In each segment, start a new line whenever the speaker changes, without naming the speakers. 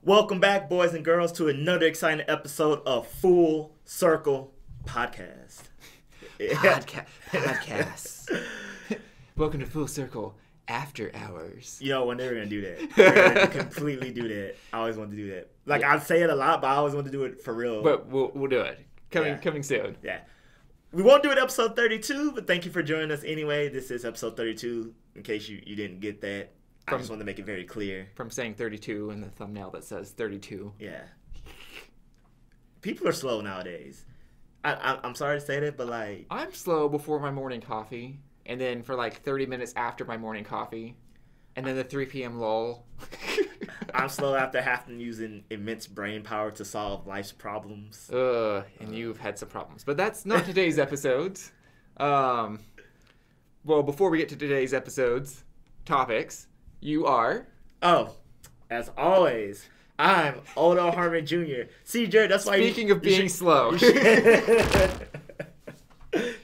Welcome back, boys and girls, to another exciting episode of Full Circle Podcast.
Podcasts. Welcome to Full Circle After Hours.
You know, when they were going to do that. They were going to completely do that. I always wanted to do that. Like, I say it a lot, but I always want to do it for real.
But we'll do it. Coming soon.
Yeah. We won't do it episode 32, but thank you for joining us anyway. This is episode 32, in case you didn't get that. I just want to make it very clear.
From saying 32 in the thumbnail that says 32.
Yeah. People are slow nowadays. I'm sorry to say that, but like...
I'm slow before my morning coffee, and then for like 30 minutes after my morning coffee, and then the 3 p.m. lull.
I'm slow after having using immense brain power to solve life's problems.
And you've had some problems. But that's not today's episodes. Well, before we get to today's episodes, topics... You are?
Oh, as always, I'm Odo Harmon Jr. See, Jared, that's why
Speaking of being slow.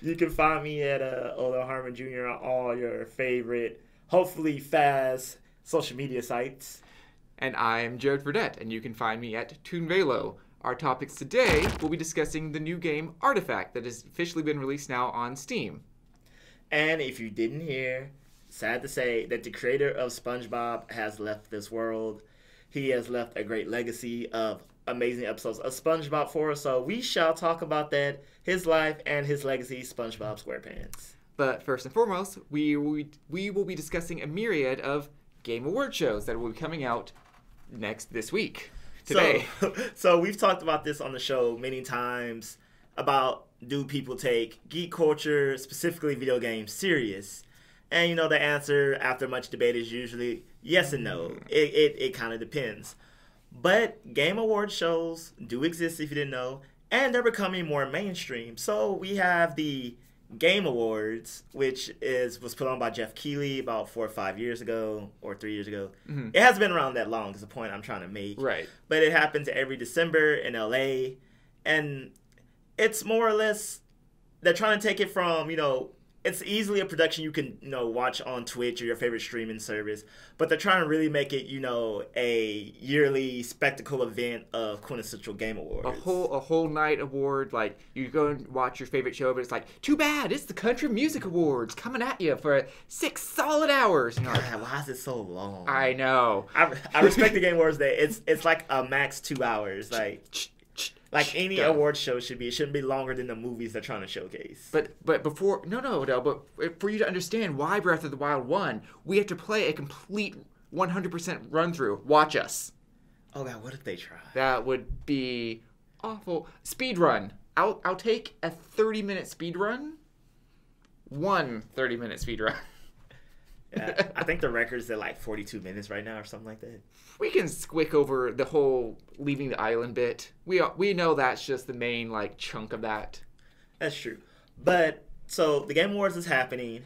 You can find me at Odo Harmon Jr. on all your favorite, hopefully fast, social media sites.
And I'm Jared Fradette, and you can find me at Toonvelo. Our topics today, we'll be discussing the new game Artifact that has officially been released now on Steam.
And if you didn't hear... Sad to say that the creator of Spongebob has left this world. He has left a great legacy of amazing episodes of Spongebob for us. So we shall talk about that, his life and his legacy, SpongeBob SquarePants.
But first and foremost, we will be discussing a myriad of Game Award shows that will be coming out this week, today.
So we've talked about this on the show many times about do people take geek culture, specifically video games, serious? And, you know, the answer after much debate is usually yes and no. It kind of depends. But Game Award shows do exist, if you didn't know, and they're becoming more mainstream. So we have the Game Awards, which was put on by Jeff Keighley about 4 or 5 years ago, or 3 years ago. Mm-hmm. It hasn't been around that long is the point I'm trying to make.
Right.
But it happens every December in LA. And it's more or less, they're trying to take it from, you know, it's easily a production you can, you know, watch on Twitch or your favorite streaming service, but they're trying to really make it, you know, a yearly spectacle event of quintessential Game Awards.
A whole night award, like you go and watch your favorite show, but it's like, too bad, it's the Country Music Awards coming at you for 6 solid hours.
God, why is it so long?
I know.
I respect the Game Awards that it's like a max 2 hours, like any award show should be. It shouldn't be longer than the movies they're trying to showcase.
But before... But for you to understand why Breath of the Wild won, we have to play a complete 100% run-through. Watch us.
Oh, God, what if they try?
That would be awful. Speed run. I'll take a 30-minute speed run. 1 30-minute speed run.
Yeah, I think the record's at like 42 minutes right now or something like that.
We can squick over the whole leaving the island bit. We know that's just the main like chunk of that.
That's true. But so the Game Awards is happening,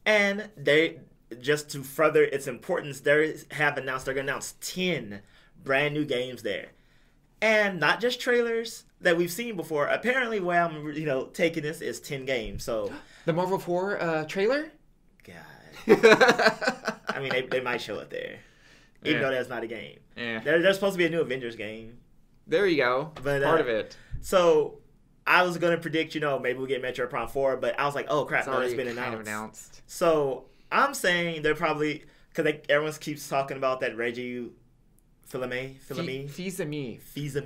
and they just to further its importance, they have announced they're gonna announce 10 brand new games there, and not just trailers that we've seen before. Apparently, where I'm taking this is 10 games. So
the Marvel 4 trailer.
God. I mean, they might show it there, even though that's not a game.
Yeah.
There's supposed to be a new Avengers game.
There you go.
But,
part of it.
So I was gonna predict, maybe we'll get Metroid Prime 4, but I was like, oh crap, no, it's been announced. So I'm saying they're probably because everyone keeps talking about that Reggie Fils-Aimé,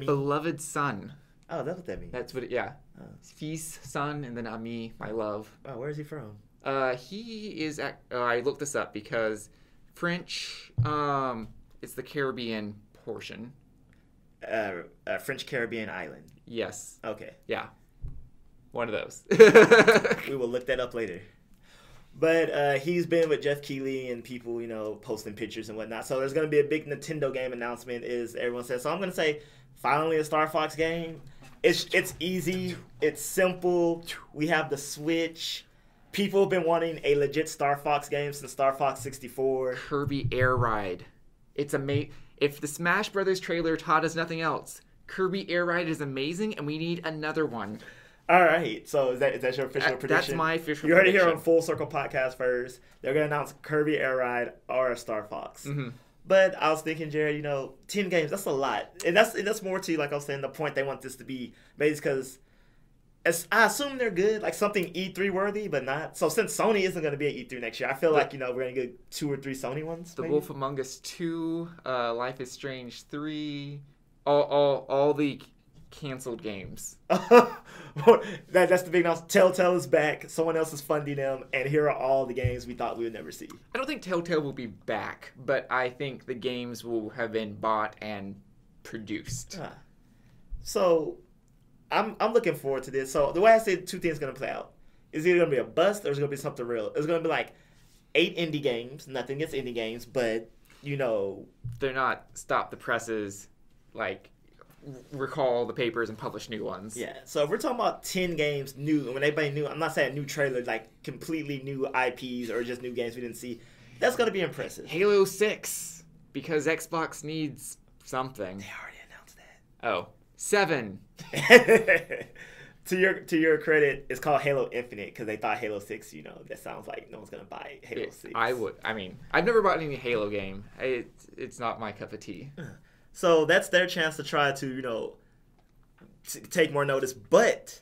beloved son.
Oh, that's what that means.
That's what it. Yeah. Fils, son, and then Ami, my love.
Oh, where is he from?
He is I looked this up because French, it's the Caribbean portion.
French Caribbean island.
Yes.
Okay.
Yeah. One of those.
We will look that up later. But he's been with Jeff Keighley and people, posting pictures and whatnot. So there's going to be a big Nintendo game announcement, as everyone says. So I'm going to say, finally a Star Fox game. It's easy. It's simple. We have the Switch. People have been wanting a legit Star Fox game since Star Fox 64.
Kirby Air Ride. It's amazing. If the Smash Brothers trailer taught us nothing else, Kirby Air Ride is amazing, and we need another one.
All right. So is that your official prediction?
That's my official prediction.
You heard it here on Full Circle Podcast first. They're going to announce Kirby Air Ride or Star Fox.
Mm-hmm.
But I was thinking, Jared, 10 games, that's a lot. And that's more to, like I was saying, the point they want this to be made is because I assume they're good, like something E3 worthy, but not. So since Sony isn't going to be at E3 next year, I feel like, we're going to get 2 or 3 Sony ones.
The
maybe?
Wolf Among Us 2, Life is Strange 3, all the canceled games.
That's the big announcement. Telltale is back. Someone else is funding them, and here are all the games we thought we would never see.
I don't think Telltale will be back, but I think the games will have been bought and produced.
So I'm looking forward to this. So the way I say 2 things going to play out is either going to be a bust or it's going to be something real. It's going to be like 8 indie games. Nothing against indie games, but
they're not stop the presses, like recall the papers and publish new ones.
Yeah. So if we're talking about 10 games new, and when they say new, I'm not saying new trailers, like completely new IPs or just new games we didn't see. That's going to be impressive.
Halo 6, because Xbox needs something.
They already announced that.
Oh. 7.
To your credit, it's called Halo Infinite because they thought Halo 6, that sounds like no one's going to buy Halo 6.
I've never bought any Halo game. It's not my cup of tea.
So that's their chance to try to, take more notice. But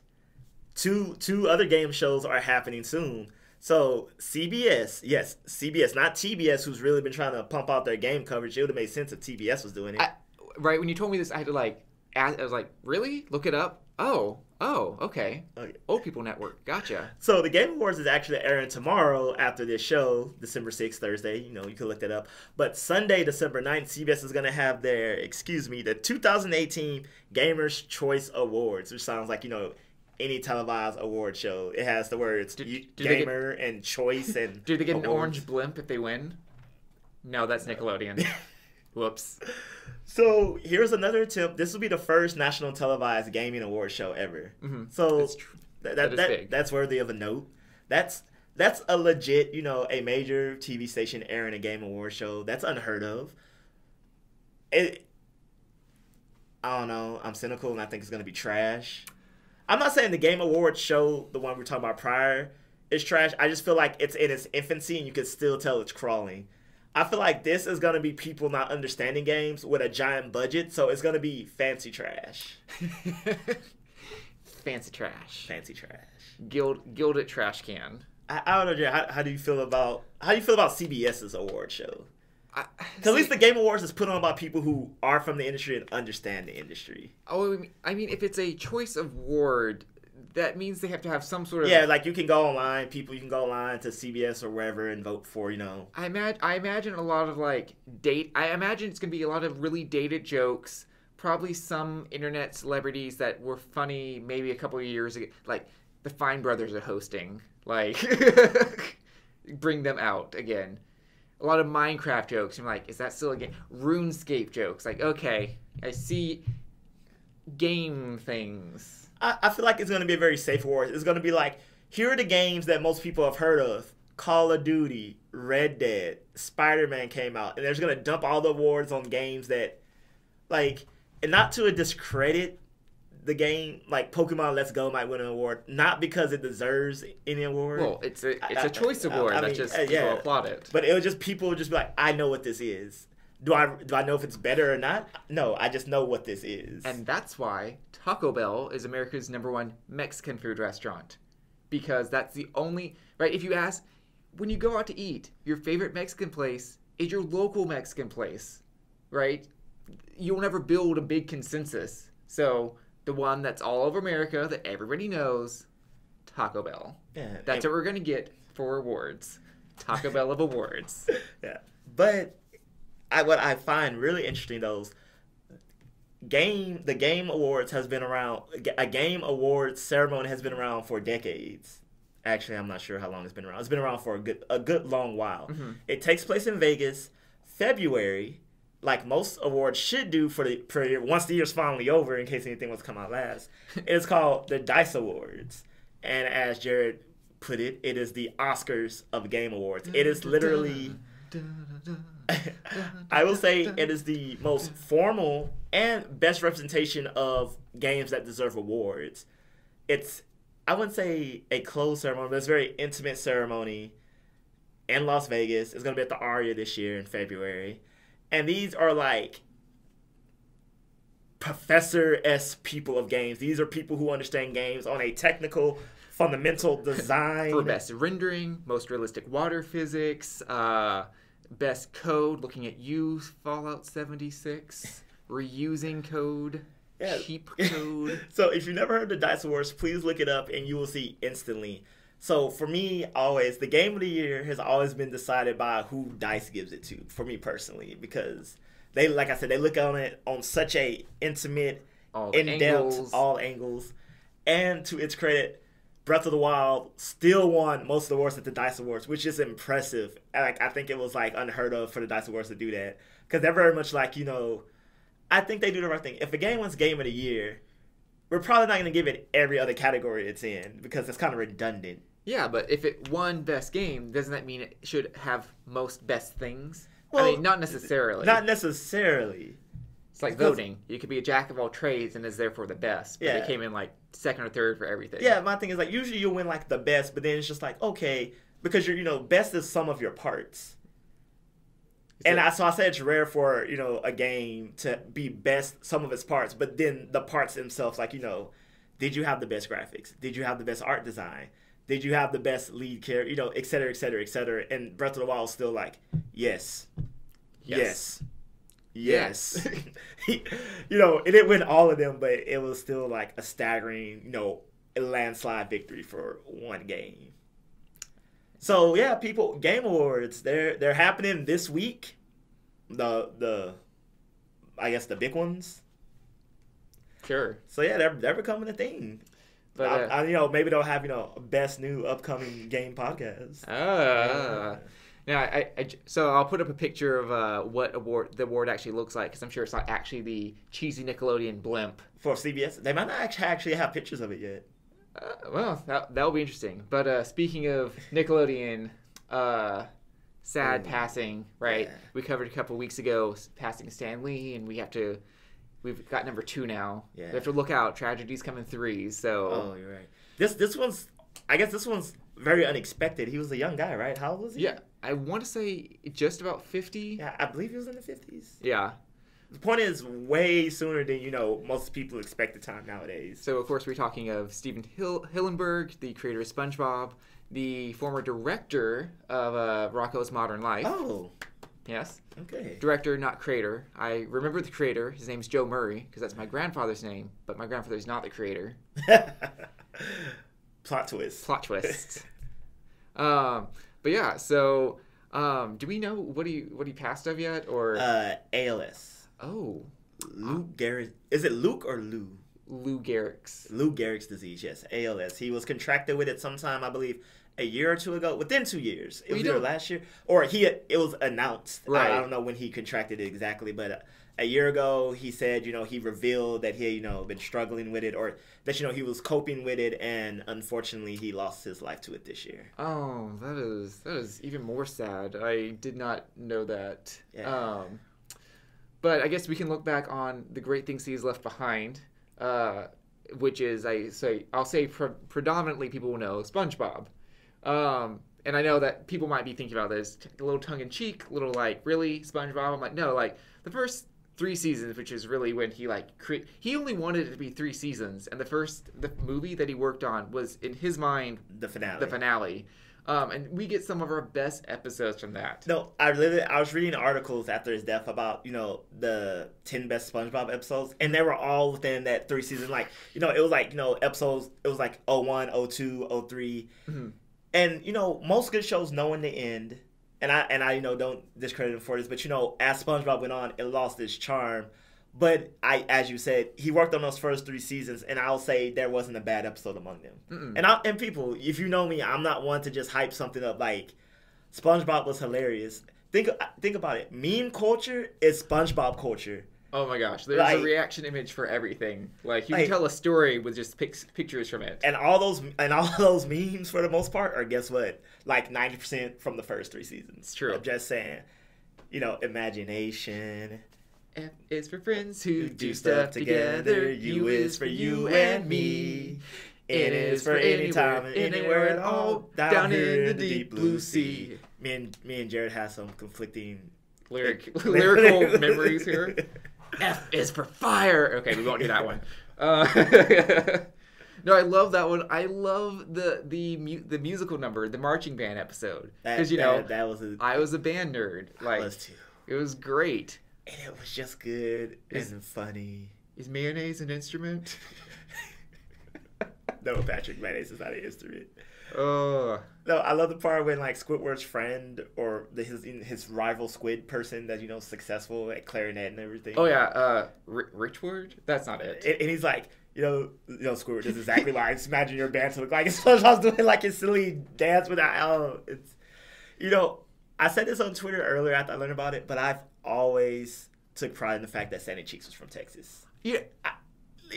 two other game shows are happening soon. So CBS, yes, CBS, not TBS, who's really been trying to pump out their game coverage. It would have made sense if TBS was doing it.
Right, when you told me this, I had to I was like, really? Look it up? Oh, okay. Old People Network. Gotcha. So the Game Awards is actually airing tomorrow after this show, December 6th, Thursday. You can look that up. But Sunday, December 9th, CBS is going to have the 2018 Gamers' Choice Awards, which sounds like, any televised award show. It has the words gamer and choice and do they get
awards.
An orange blimp if they win? No, that's Nickelodeon. Whoops.
So here's another attempt. This will be the first national televised gaming award show ever.
Mm-hmm.
So
that is big.
That's worthy of a note. That's a legit, a major TV station airing a game award show. That's unheard of. I don't know. I'm cynical and I think it's going to be trash. I'm not saying the Game Awards show, the one we were talking about prior, is trash. I just feel like it's in its infancy and you can still tell it's crawling. I feel like this is going to be people not understanding games with a giant budget, so it's going to be fancy trash. Fancy trash. Fancy trash.
Gilded trash can.
I don't know, Jay. How do you feel about CBS's award show? Because at least the Game Awards is put on by people who are from the industry and understand the industry.
Oh, I mean, if it's a choice award, that means they have to have some sort of...
Yeah, like you can go online, you can go online to CBS or wherever and vote for,
I imagine a lot of, I imagine it's going to be a lot of really dated jokes, probably some internet celebrities that were funny maybe a couple of years ago. Like, the Fine Brothers are hosting. Bring them out again. A lot of Minecraft jokes. I'm like, is that still a game? RuneScape jokes. Okay, I see game things.
I feel like it's going to be a very safe award. It's going to be here are the games that most people have heard of. Call of Duty, Red Dead, Spider-Man came out. And they're just going to dump all the awards on games that, and not to discredit the game, Pokemon Let's Go might win an award, not because it deserves any award.
Well, it's a choice award. That's just people applaud it.
But people would just be like, I know what this is. Do I know if it's better or not? No, I just know what this is.
And that's why Taco Bell is America's #1 Mexican food restaurant. Because that's the only... Right, if you ask, when you go out to eat, your favorite Mexican place is your local Mexican place. Right? You'll never build a big consensus. So, the one that's all over America that everybody knows, Taco Bell. Yeah, that's what we're going to get for awards. Taco Bell of awards.
Yeah. But... what I find really interesting, though, is the Game Awards has been around. A Game Awards ceremony has been around for decades. Actually, I'm not sure how long it's been around. It's been around for a good long while. Mm-hmm. It takes place in Vegas, February, like most awards should do for once the year's finally over, in case anything was to come out last. It's called the DICE Awards, and as Jared put it, it is the Oscars of Game Awards. It is literally... I will say it is the most formal and best representation of games that deserve awards. It's, I wouldn't say a closed ceremony, but it's a very intimate ceremony in Las Vegas. It's going to be at the Aria this year in February. And these are like professor-esque people of games. These are people who understand games on a technical, fundamental design.
For best rendering, most realistic water physics, best code, looking at you, Fallout 76, reusing code, cheap code.
So if you've never heard the Dice Awards, please look it up and you will see instantly. So for me, always, the game of the year has always been decided by who DICE gives it to, for me personally, because they, like I said, they look on it on such a intimate, in-depth, all angles. And to its credit, Breath of the Wild still won most of the awards at the DICE Awards, which is impressive. Like, I think it was like unheard of for the DICE Awards to do that, because they're very much like, I think they do the right thing. If a game wins Game of the Year, we're probably not going to give it every other category it's in, because it's kind of redundant.
Yeah, but if it won Best Game, doesn't that mean it should have most best things? Well, I mean, not necessarily.
Not necessarily.
It's like voting. You could be a jack of all trades and is therefore the best, but they came in like second or third for everything.
Yeah, my thing is like usually you'll win like the best, but then it's just like, okay, because you're, best is sum of your parts. And so I said it's rare for, a game to be best sum of its parts, but then the parts themselves, like, did you have the best graphics? Did you have the best art design? Did you have the best lead character? Et cetera, et cetera, et cetera. And Breath of the Wild is still like, yes. It didn't win all of them, but it was still like a staggering, landslide victory for one game. So yeah, people, Game Awards, they're happening this week. I guess the big ones.
Sure.
So yeah, they're becoming a thing. But maybe they'll have best new upcoming game podcast.
Now, so I'll put up a picture of what the award actually looks like, because I'm sure it's not actually the cheesy Nickelodeon blimp
for CBS. They might not actually have pictures of it yet.
Well, that'll be interesting. But speaking of Nickelodeon, sad passing, right? Yeah. We covered a couple weeks ago passing Stan Lee, and we've got number 2 now. Yeah. We have to look out. Tragedy's coming 3. So.
Oh, you're right. This one's very unexpected. He was a young guy, right? How old was he?
Yeah, I want to say just about 50.
Yeah, I believe he was in the 50s.
Yeah.
The point is, way sooner than most people expect the time nowadays.
So of course we're talking of Stephen HIllenburg, the creator of SpongeBob, the former director of Rocko's Modern Life.
Oh.
Yes.
Okay.
Director, not creator. I remember the creator. His name's Joe Murray, because that's my grandfather's name, but my grandfather's not the creator.
Plot twist.
But yeah, so do we know what he passed of yet, or
ALS?
Oh,
Lou Gehrig. Is it Luke or Lou?
Lou Gehrig's.
Lou Gehrig's disease. Yes, ALS. He was contracted with it sometime, I believe, a year or two ago. Within 2 years, it was either last year or it was announced. Right. I don't know when he contracted it exactly, but a year ago he said, he revealed that he had, been struggling with it, or that he was coping with it, and unfortunately he lost his life to it this year.
Oh, that is even more sad. I did not know that.
Yeah.
But I guess we can look back on the great things he's left behind, which is I'll say predominantly people will know SpongeBob. And I know that people might be thinking about this a little tongue-in-cheek, a little like, really, SpongeBob? I'm like, no, like, the first 3 seasons, which is really when he, he only wanted it to be 3 seasons, and the movie that he worked on was, in his mind,
the finale.
And we get some of our best episodes from that.
No, I was reading articles after his death about, the 10 best SpongeBob episodes, and they were all within that 3 seasons. Like, it was like, episodes, it was like 01, 02, 03. Mm-hmm. And, most good shows know in the end, and I don't discredit him for this, but, as SpongeBob went on, it lost its charm. But as you said, he worked on those first 3 seasons, and I'll say there wasn't a bad episode among them. Mm-mm. And people, if you know me, I'm not one to just hype something up. Like, SpongeBob was hilarious. Think about it. Meme culture is SpongeBob culture.
Oh my gosh, there's a reaction image for everything. Like, you can tell a story with just pictures from it.
And all those memes, for the most part, are, guess what? Like 90% from the first 3 seasons.
It's true.
I'm just saying, imagination.
F is for friends who do stuff together. U is for you and me. N is for anytime and anywhere and all down in the deep blue sea.
Me and Jared have some conflicting
lyrical memories here. F is for fire. Okay, we won't do that one. No, I love that one. I love the musical number, the marching band episode, because I was a band nerd. Like, I was too. It was great,
and it was just good and funny.
Is mayonnaise an instrument?
No, Patrick, mayonnaise is not an instrument.
Oh.
No, I love the part when like Squidward's friend or his rival squid person that's successful at clarinet and everything.
Oh yeah, Richward. That's not it.
And he's like, Squidward. This is exactly why I just imagine your band to look like. SpongeBob's doing like his silly dance without. It's, I said this on Twitter earlier after I learned about it, but I've always took pride in the fact that Sandy Cheeks was from Texas.
Yeah,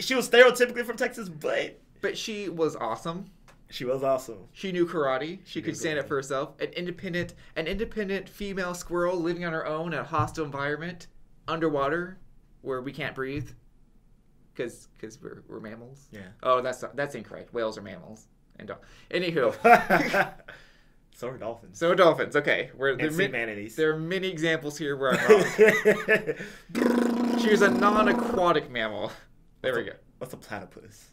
she was stereotypically from Texas, but
she was awesome.
She was awesome.
She knew karate. She could stand up for herself. An independent female squirrel living on her own in a hostile environment, underwater, where we can't breathe, because we're mammals.
Yeah.
Oh, that's incorrect. Whales are mammals. Anywho.
So are dolphins.
So are dolphins. Okay.
Manatees.
There are many examples here where I'm wrong. She was a non-aquatic mammal. There we go.
What's a platypus?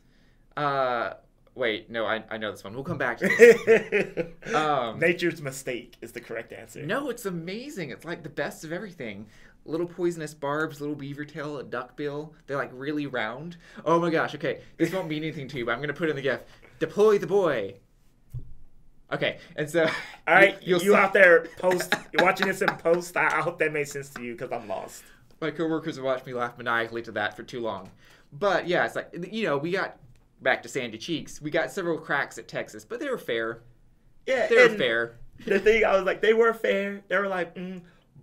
Wait, no, I know this one. We'll come back to this.
Nature's mistake is the correct answer.
No, it's amazing. It's like the best of everything. Little poisonous barbs, little beaver tail, a duckbill. They're like really round. Oh my gosh, okay. This won't mean anything to you, but I'm going to put in the GIF. Deploy the boy. Okay, and so...
All right, you out there you're watching this in post. I hope that made sense to you because I'm lost.
My coworkers have watched me laugh maniacally to that for too long. But yeah, it's like, we got... Back to Sandy Cheeks. We got several cracks at Texas, but they were fair.
Yeah,
they were fair.
The thing, I was like, they were fair. They were like,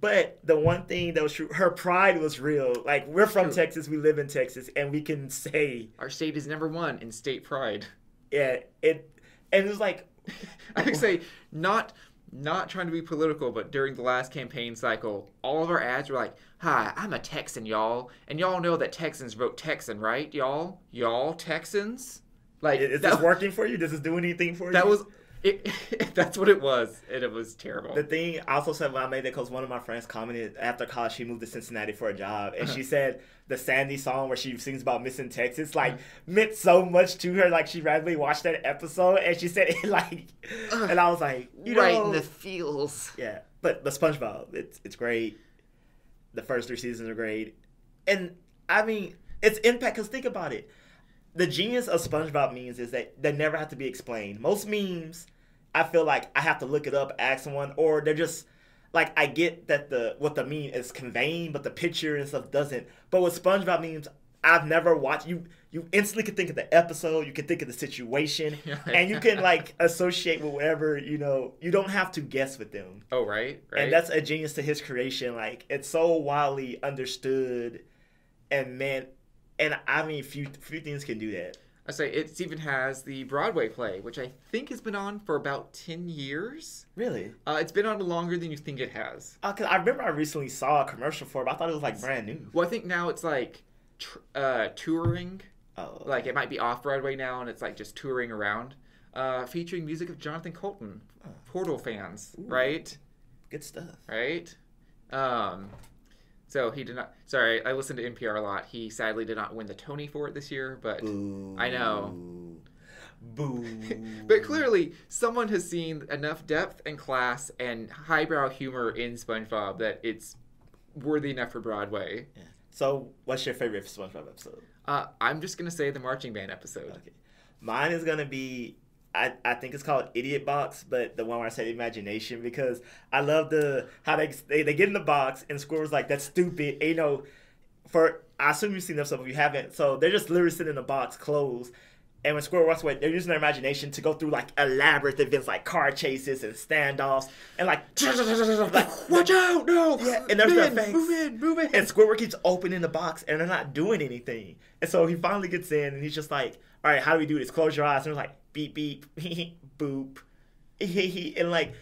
But the one thing that was true, her pride was real. Like, we're from Texas, we live in Texas, and we can say...
Our state is #1 in state pride.
Yeah, and it was like...
I would say, not trying to be political, but during the last campaign cycle, all of our ads were like, "Hi, I'm a Texan, y'all. And y'all know that Texans vote Texan, right, y'all? Y'all Texans?" Like,
is this working for you? Does this do anything for you?
That was... that's what it was, and it was terrible.
The thing I also said when I made that, because one of my friends commented after college, she moved to Cincinnati for a job, and she said the Sandy song where she sings about missing Texas meant so much to her. Like, she randomly watched that episode, and she said it and I was like,
right in the feels.
Yeah, but the SpongeBob, it's great. The first 3 seasons are great, and I mean it's impact. Because think about it. The genius of SpongeBob memes is that they never have to be explained. Most memes, I feel like I have to look it up, ask someone, or they're just like, I get that what the meme is conveying, but the picture and stuff doesn't. But with SpongeBob memes, I've never watched. You instantly can think of the episode, you can think of the situation, and you can associate with whatever, you don't have to guess with them.
Oh, right.
And that's a genius to his creation. Like, it's so widely understood, and man. And I mean, few things can do that.
I say it even has the Broadway play, which I think has been on for about 10 years.
Really?
It's been on longer than you think it has.
Cause I remember I recently saw a commercial for it, but I thought it was brand new.
Well, I think now it's touring.
Oh. Okay.
Like, it might be off Broadway now, and it's just touring around, featuring music of Jonathan Colton. Portal fans. Ooh. Right?
Good stuff.
Right? So he did not... Sorry, I listened to NPR a lot. He sadly did not win the Tony for it this year, but... Boo. I know.
Boo.
But clearly, someone has seen enough depth and class and highbrow humor in SpongeBob that it's worthy enough for Broadway.
Yeah. So, what's your favorite SpongeBob episode?
I'm just going to say the marching band episode.
Okay. Mine is going to be... I think it's called Idiot Box, but the one where I said imagination, because I love how they get in the box and Squirrel's like, that's stupid. And, I assume you've seen them, so if you haven't, so they're just literally sitting in the box, closed, and when Squirrel walks away, they're using their imagination to go through elaborate events like car chases and standoffs and
watch out, no,
yeah, and there's their face,
move in,
and Squirrel keeps opening the box and they're not doing anything, and so he finally gets in and he's just like, all right, how do we do this? Close your eyes, and they're like, beep beep, boop, and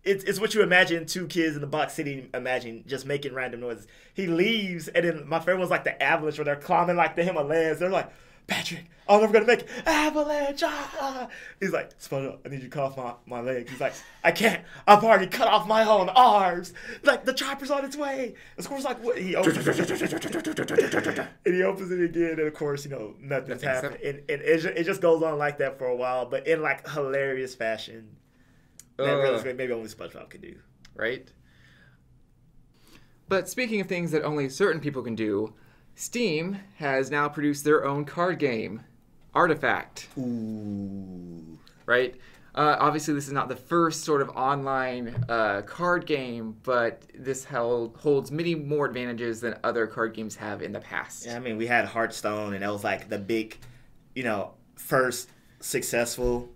it's what you imagine 2 kids in the box sitting, imagine just making random noises. He leaves, and then my friend was like the avalanche where they're climbing the Himalayas. They're like, Patrick, I'm never gonna make it. Avalanche! Ah! He's like, SpongeBob, I need you to cut off my legs. He's like, I can't. I've already cut off my own arms. Like, the chopper's on its way. Of course, like, what? He opens it. And he opens it again, and of course, nothing's happened. And it just goes on like that for a while, but in, like, hilarious fashion. That maybe only SpongeBob could do.
Right? But speaking of things that only certain people can do, Steam has now produced their own card game, Artifact.
Ooh.
Right? Obviously, this is not the first sort of online card game, but this holds many more advantages than other card games have in the past.
Yeah, I mean, we had Hearthstone, and that was like the big, first successful,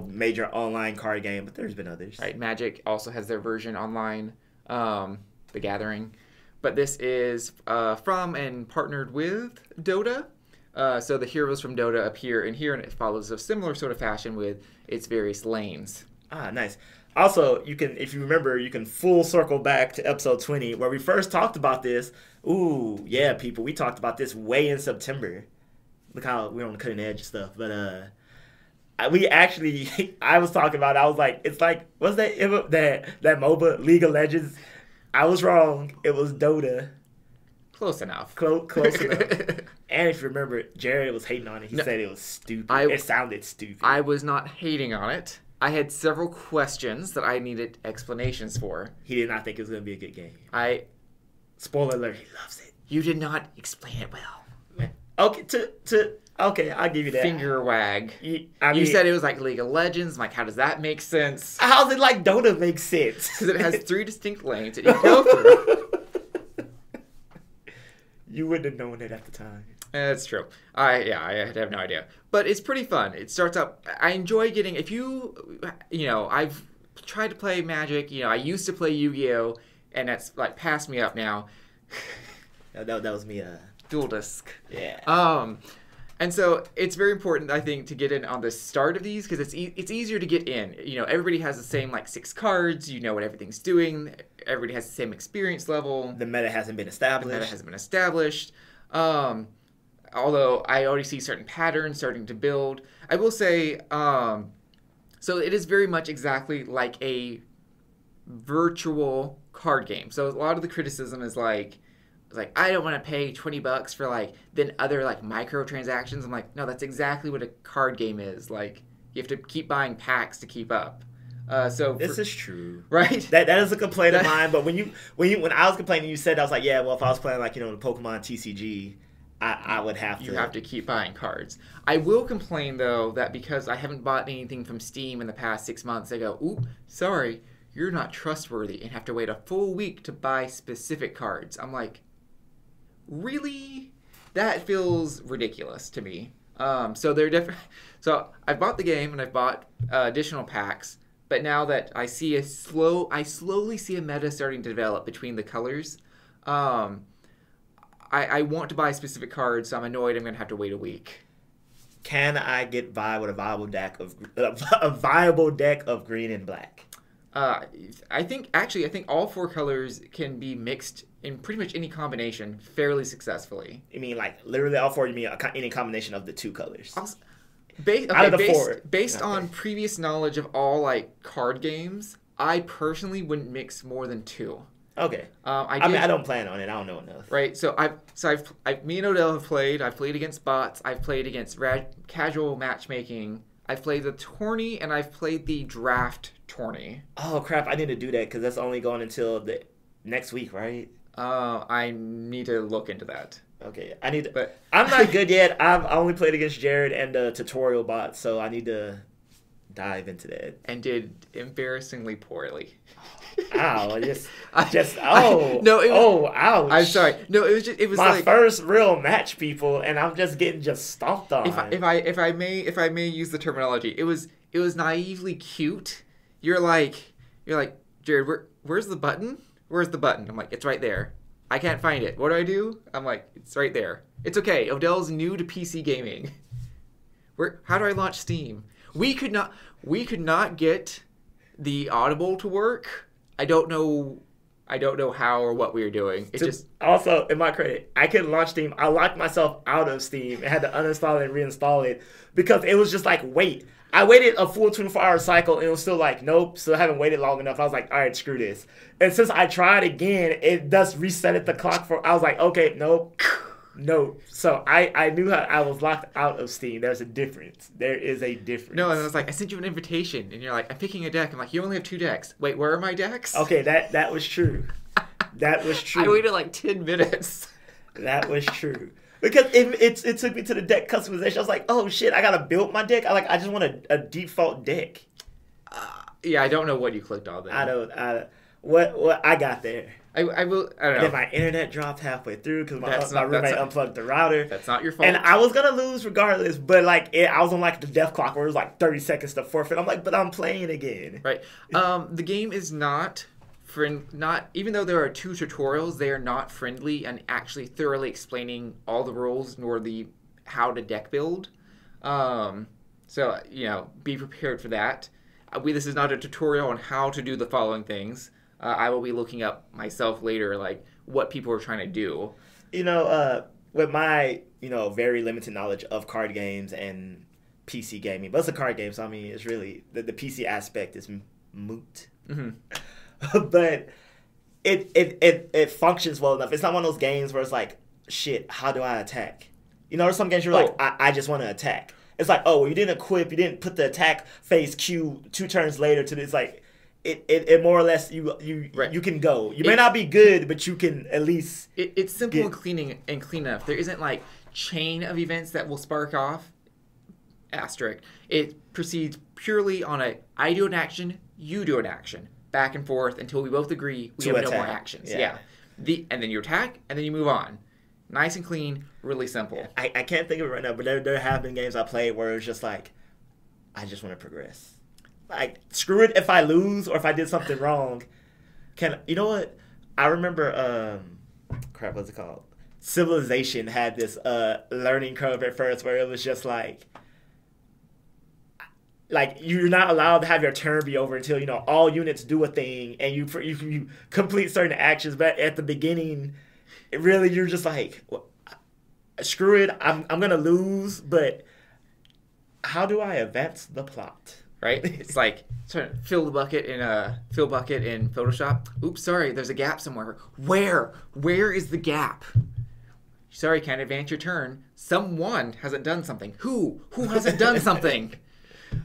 major online card game, but there's been others.
Right. Magic also has their version online, The Gathering. But this is from and partnered with Dota. So the heroes from Dota appear in here, and it follows a similar sort of fashion with its various lanes.
Ah, nice. Also, if you remember, you can full circle back to episode 20, where we first talked about this. Ooh, yeah, people, we talked about this way in September. Look how we're on the cutting edge stuff. But I was talking about it. I was like, it's like, what's that MOBA, League of Legends? I was wrong. It was Dota.
Close enough.
Close enough. And if you remember, Jared was hating on it. He said it was stupid. It sounded stupid.
I was not hating on it. I had several questions that I needed explanations for.
He did not think it was going to be a good game. Spoiler alert, he loves it.
You did not explain it well.
Okay, okay, I'll give you that.
Finger wag. You said it was like League of Legends. I'm like, how does that make sense?
How's it like Dota makes sense?
Because it has 3 distinct lanes that you go through.
You wouldn't have known it at the time.
That's true. I have no idea. But it's pretty fun. It starts out... I enjoy getting... I've tried to play Magic. I used to play Yu-Gi-Oh! And that's, like, passed me up now.
That was me.
Dual Disc.
Yeah.
And so it's very important, I think, to get in on the start of these because it's easier to get in. Everybody has the same, 6 cards. You know what everything's doing. Everybody has the same experience level.
The meta hasn't been established.
Although I already see certain patterns starting to build. I will say, so it is very much exactly like a virtual card game. So a lot of the criticism is like, I don't want to pay $20 for then other microtransactions. I'm like, no, that's exactly what a card game is. You have to keep buying packs to keep up.
This is true,
right?
That is a complaint of mine. But when I was complaining, you said I was like, yeah, well, if I was playing the Pokemon TCG, I would have to.
You have to keep buying cards. I will complain though that because I haven't bought anything from Steam in the past 6 months, they go, ooh, sorry, you're not trustworthy, and have to wait a full week to buy specific cards. I'm like, really? That feels ridiculous to me. So they're different. So I bought the game and I've bought additional packs. But now that I slowly see a meta starting to develop between the colors. I want to buy specific cards, so I'm annoyed I'm going to have to wait a week.
Can I get by with a viable deck of green and black?
I think all 4 colors can be mixed in pretty much any combination fairly successfully.
You mean literally all 4? You mean any combination of the 2 colors?
Based on previous knowledge of all card games, I personally wouldn't mix more than 2.
Okay. I don't plan on it. I don't know enough.
Right. So me and Odell have played. I've played against bots. I've played against casual matchmaking. I've played the tourney and I've played the draft tourney.
Oh crap! I need to do that because that's only going until the next week, right?
I need to look into that.
Okay, but I'm not good yet. I've only played against Jared and the tutorial bot, so I need to dive into that.
And did embarrassingly poorly.
Ow! Ouch!
I'm sorry. No, it was
my first real match, people, and I'm just getting stomped on.
If I may use the terminology, it was naively cute. You're like Jared, where's the button? Where's the button? I'm like, it's right there. I can't find it. What do? I'm like, it's right there. It's okay. Odell's new to PC gaming. How do I launch Steam? We could not get the Audible to work. I don't know I don't know how or what we were doing. It just
also, in my credit, I couldn't launch Steam. I locked myself out of Steam and had to uninstall it and reinstall it because it was just like, wait. I waited a full 24-hour cycle and it was still like, nope, still haven't waited long enough. I was like, all right, screw this. And since I tried again, it just reset the clock for, I was like, okay, nope. So I knew how I was locked out of Steam. There's a difference. There is a difference.
No, and I was like, I sent you an invitation, and you're like, I'm picking a deck. I'm like, you only have 2 decks. Wait, where are my decks?
Okay, that was true. That was true.
I waited like 10 minutes.
That was true. Because it took me to the deck customization. I was like, oh shit, I gotta build my deck. I just want a default deck.
Yeah, I don't know what you clicked on there.
I don't. What I got there.
I don't know.
And then my internet dropped halfway through because my roommate unplugged the router.
That's not your fault.
And I was gonna lose regardless, but like I was on like the death clock where it was like 30 seconds to forfeit. I'm like, but I'm playing again.
Right. The game is not even though there are 2 tutorials, they are not friendly and actually thoroughly explaining all the rules nor how to deck build. So be prepared for that. This is not a tutorial on how to do the following things. I will be looking up myself later, like what people are trying to do.
With my very limited knowledge of card games and PC gaming, but it's a card game, so I mean, it's really the PC aspect is moot. Mm-hmm. But it functions well enough. It's not one of those games where it's like, shit, how do I attack? There's some games you're like, I just want to attack. It's like, oh, well, you didn't equip, you didn't put the attack phase Q 2 turns later to this. Like, it more or less you can go. You may not be good, but you can at least.
It's simple and clean enough. There isn't like chain of events that will spark off. Asterisk. It proceeds purely on I do an action, you do an action, back and forth until we both agree we have no more actions. Yeah. And then you attack, and then you move on. Nice and clean, really simple. Yeah.
I can't think of it right now, but there have been games I played where it's just like, I just want to progress. Like, screw it if I lose or if I did something wrong. You know what? I remember, what's it called? Civilization had this learning curve at first where it was just like you're not allowed to have your turn be over until all units do a thing and you complete certain actions. But at the beginning, you're just like, well, screw it, I'm gonna lose, but how do I advance the plot?
Right? It's like fill bucket in Photoshop. Oops, sorry, there's a gap somewhere. Where is the gap? Sorry, can't advance your turn. Someone hasn't done something. Who hasn't done something?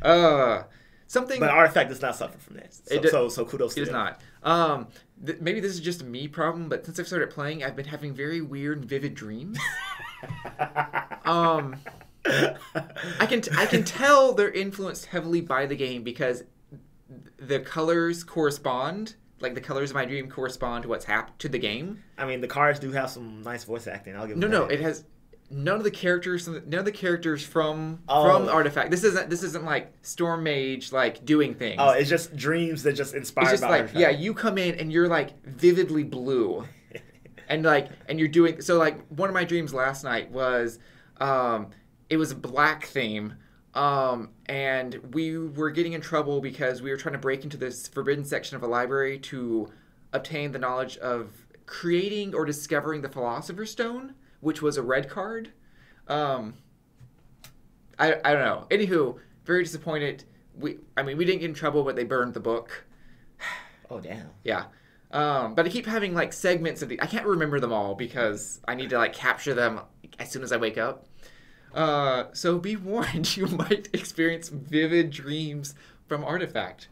Something.
But Artifact does not suffer from this. So kudos to
it. It does not. Maybe this is just a me problem, but since I've started playing, I've been having very weird and vivid dreams. I can tell they're influenced heavily by the game because the colors correspond. Like the colors of my dream correspond to what's happened to the game.
I mean, the cards do have some nice voice acting. I'll give them
No, it has none of the characters from Artifact. This isn't like Storm Mage like doing things.
Oh, it's just dreams that just inspire.
It's just like Artifact. You come in and you're like vividly blue, and you're doing so. Like one of my dreams last night was, it was a black theme, and we were getting in trouble because we were trying to break into this forbidden section of a library to obtain the knowledge of creating or discovering the Philosopher's Stone, which was a red card. I don't know. Anywho, very disappointed. We didn't get in trouble, but they burned the book.
Oh, damn.
Yeah. But I keep having like segments of I can't remember them all because I need to like capture them as soon as I wake up. So be warned, you might experience vivid dreams from Artifact.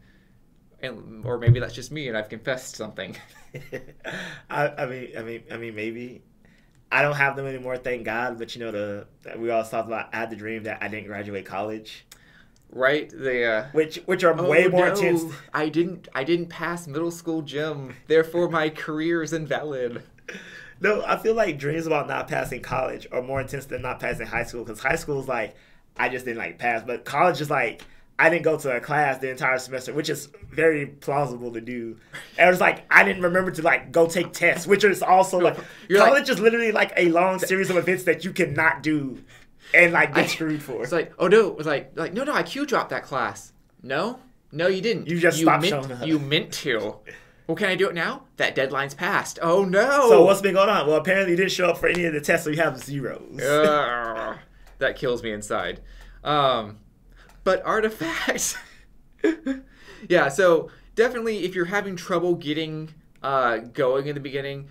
Or maybe that's just me and I've confessed something.
I mean, maybe. I don't have them anymore, thank God. But we all talked about. I had the dream that I didn't graduate college.
Right,
which are way more intense.
I didn't pass middle school gym, therefore my career is invalid.
No, I feel like dreams about not passing college are more intense than not passing high school. Because high school is like, I just didn't pass. But college is like, I didn't go to a class the entire semester, which is very plausible to do. And it was like, I didn't remember to go take tests, which is also college is literally like a long series of events that you cannot do and get screwed for.
It's like, oh no, it's like no, I Q dropped that class. No, you didn't.
You just stopped showing up.
You meant to. Well, can I do it now? That deadline's passed. Oh, no.
So what's been going on? Well, apparently you didn't show up for any of the tests, so you have zeros.
That kills me inside. But artifacts... Yeah, so definitely if you're having trouble getting going in the beginning,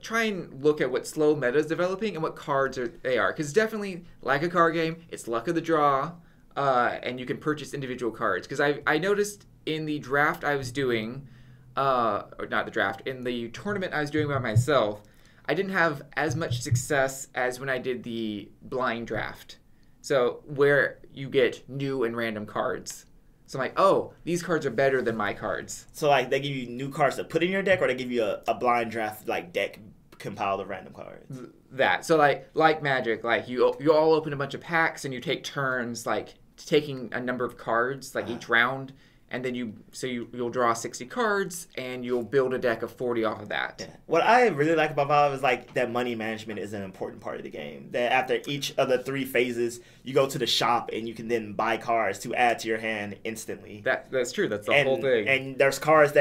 try and look at what slow meta is developing and what cards they are. Because definitely, like a card game, it's luck of the draw, and you can purchase individual cards. Because I noticed in the draft I was doing, or not the draft, in the tournament I was doing by myself, I didn't have as much success as when I did the blind draft. So where you get new and random cards. So I'm like, oh, these cards are better than my cards.
So like they give you new cards to put in your deck, or they give you a blind draft like deck compiled of random cards.
That. So like Magic, like you all open a bunch of packs and you take turns like taking a number of cards like each round, and then you'll draw 60 cards and you'll build a deck of 40 off of that.
Yeah. What I really like about Valve is like that money management is an important part of the game. That after each of the 3 phases, you go to the shop and you can then buy cards to add to your hand instantly.
That's true. That's the whole thing.
And there's cards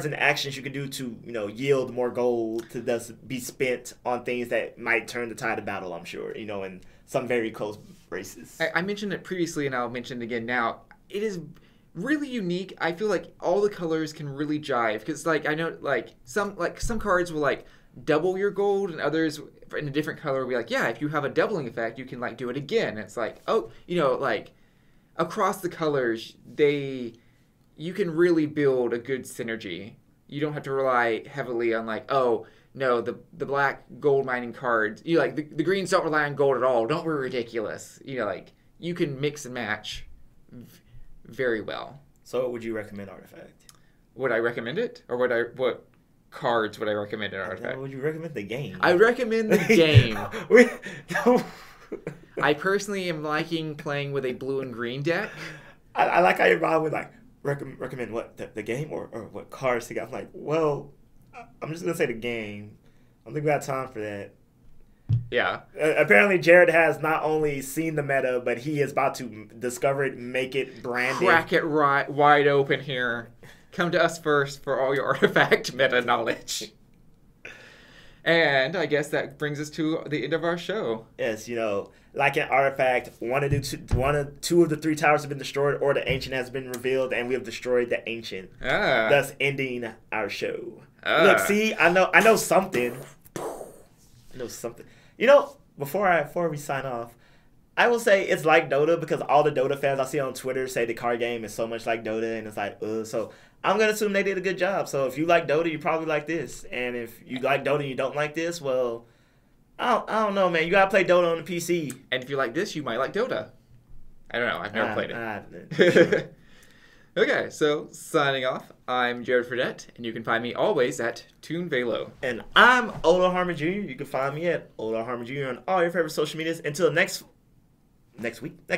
and actions you can do to yield more gold to just be spent on things that might turn the tide of battle. I'm sure in some very close races.
I mentioned it previously and I'll mention it again now. It is really unique. I feel like all the colors can really jive because like I know some cards will like double your gold and others in a different color will be like, yeah, if you have a doubling effect you can like do it again. And it's like, oh, like across the colors you can really build a good synergy. You don't have to rely heavily on like, oh no, the black gold mining cards, like the greens don't rely on gold at all, don't be ridiculous. Like you can mix and match very well.
So would you recommend Artifact?
Would I recommend it? Or what cards would I recommend in Artifact?
Would you recommend the game?
I recommend the game. I personally am liking playing with a blue and green deck.
I like how your mom would like recommend what the game or what cards to get. I'm like, well, I'm just gonna say the game. I don't think we got time for that.
Yeah.
Apparently, Jared has not only seen the meta, but he is about to discover it, make it branded.
Crack it wide open here. Come to us first for all your Artifact meta knowledge. And I guess that brings us to the end of our show.
Yes, like in Artifact, one or two of the 3 towers have been destroyed, or the Ancient has been revealed, and we have destroyed the Ancient, thus ending our show. Look, see, I know something. I know something. Before we sign off, I will say it's like Dota because all the Dota fans I see on Twitter say the card game is so much like Dota, and it's like, so I'm going to assume they did a good job. So if you like Dota, you probably like this. And if you like Dota and you don't like this, well, I don't know, man. You got to play Dota on the PC.
And if you like this, you might like Dota. I don't know. I've never played it. Okay, so signing off, I'm Jared Fradette, and you can find me always at ToonVelo.
And I'm Harmon Jr. You can find me at Harmon Jr. on all your favorite social medias. Until next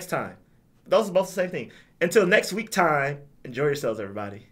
time. Those are both the same thing. Until next week time, enjoy yourselves, everybody.